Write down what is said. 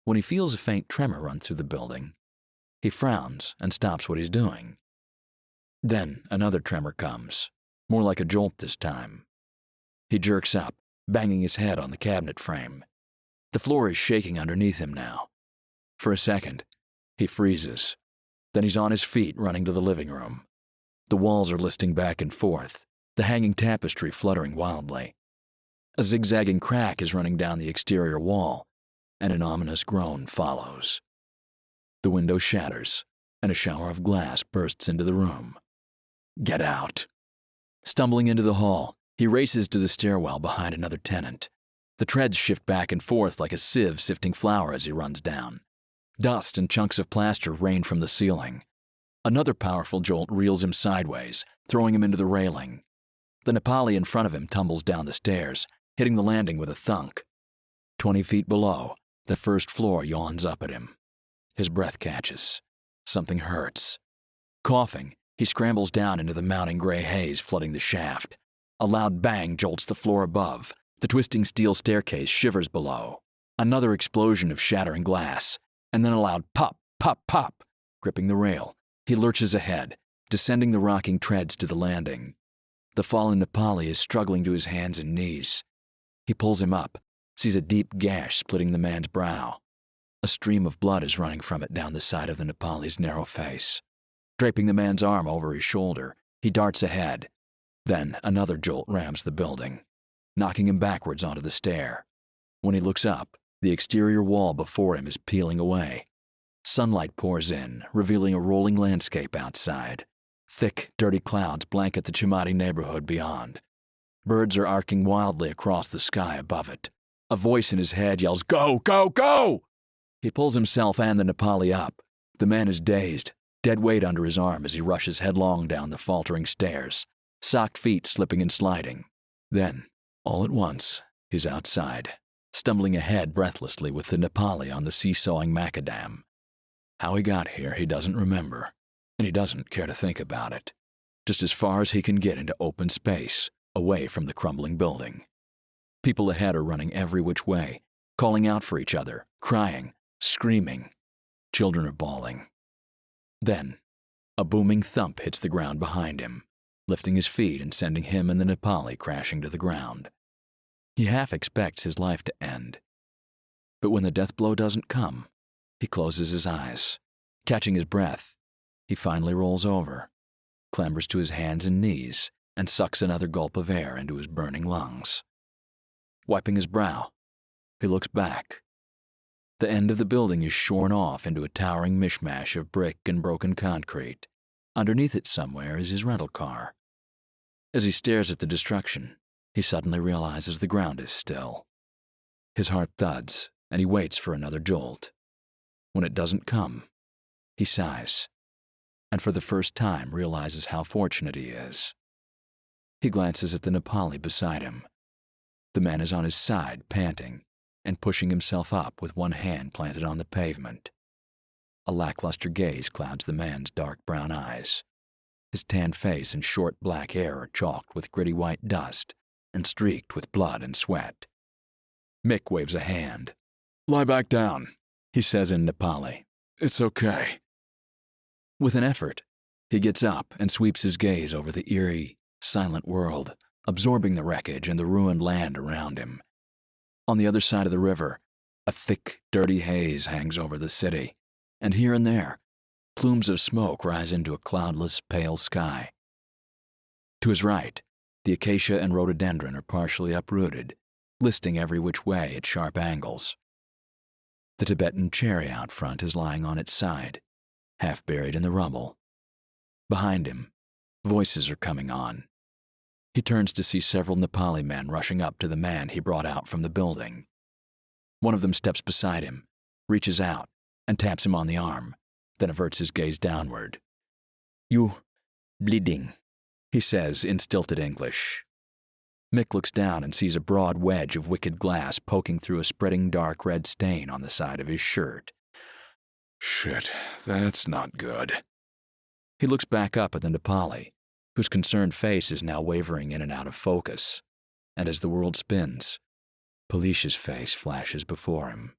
when he feels a faint tremor run through the building. He frowns and stops what he's doing. Then another tremor comes, more like a jolt this time. He jerks up, banging his head on the cabinet frame. The floor is shaking underneath him now. For a second, he freezes. Then he's on his feet, running to the living room. The walls are listing back and forth, the hanging tapestry fluttering wildly. A zigzagging crack is running down the exterior wall, and an ominous groan follows. The window shatters, and a shower of glass bursts into the room. Get out! Stumbling into the hall, he races to the stairwell behind another tenant. The treads shift back and forth like a sieve sifting flour as he runs down. Dust and chunks of plaster rain from the ceiling. Another powerful jolt reels him sideways, throwing him into the railing. The Nepali in front of him tumbles down the stairs, hitting the landing with a thunk. 20 feet below, the first floor yawns up at him. His breath catches. Something hurts. Coughing, he scrambles down into the mounting gray haze flooding the shaft. A loud bang jolts the floor above. The twisting steel staircase shivers below. Another explosion of shattering glass, and then a loud pop, pop, pop. Gripping the rail, he lurches ahead, descending the rocking treads to the landing. The fallen Nepali is struggling to his hands and knees. He pulls him up, sees a deep gash splitting the man's brow. A stream of blood is running from it down the side of the Nepali's narrow face. Draping the man's arm over his shoulder, he darts ahead. Then another jolt rams the building, knocking him backwards onto the stair. When he looks up, the exterior wall before him is peeling away. Sunlight pours in, revealing a rolling landscape outside. Thick, dirty clouds blanket the Chamati neighborhood beyond. Birds are arcing wildly across the sky above it. A voice in his head yells, "Go, go, go!" He pulls himself and the Nepali up. The man is dazed, dead weight under his arm as he rushes headlong down the faltering stairs, socked feet slipping and sliding. Then, all at once, he's outside, stumbling ahead breathlessly with the Nepali on the seesawing macadam. How he got here he doesn't remember, and he doesn't care to think about it. Just as far as he can get into open space, away from the crumbling building. People ahead are running every which way, calling out for each other, crying, screaming. Children are bawling. Then, a booming thump hits the ground behind him, lifting his feet and sending him and the Nepali crashing to the ground. He half expects his life to end. But when the death blow doesn't come, he closes his eyes. Catching his breath, he finally rolls over, clambers to his hands and knees, and sucks another gulp of air into his burning lungs. Wiping his brow, he looks back. The end of the building is shorn off into a towering mishmash of brick and broken concrete. Underneath it somewhere is his rental car. As he stares at the destruction, he suddenly realizes the ground is still. His heart thuds, and he waits for another jolt. When it doesn't come, he sighs, and for the first time realizes how fortunate he is. He glances at the Nepali beside him. The man is on his side, panting, and pushing himself up with one hand planted on the pavement. A lackluster gaze clouds the man's dark brown eyes. His tanned face and short black hair are chalked with gritty white dust and streaked with blood and sweat. Mick waves a hand. "Lie back down," he says in Nepali. "It's okay." With an effort, he gets up and sweeps his gaze over the eerie, silent world, absorbing the wreckage and the ruined land around him. On the other side of the river, a thick, dirty haze hangs over the city, and here and there, plumes of smoke rise into a cloudless, pale sky. To his right, the acacia and rhododendron are partially uprooted, listing every which way at sharp angles. The Tibetan cherry out front is lying on its side, half buried in the rubble. Behind him, voices are coming on. He turns to see several Nepali men rushing up to the man he brought out from the building. One of them steps beside him, reaches out, and taps him on the arm, then averts his gaze downward. "You bleeding," he says in stilted English. Mick looks down and sees a broad wedge of wicked glass poking through a spreading dark red stain on the side of his shirt. "Shit, that's not good." He looks back up at the Nepali, whose concerned face is now wavering in and out of focus, and as the world spins, Pelish's face flashes before him.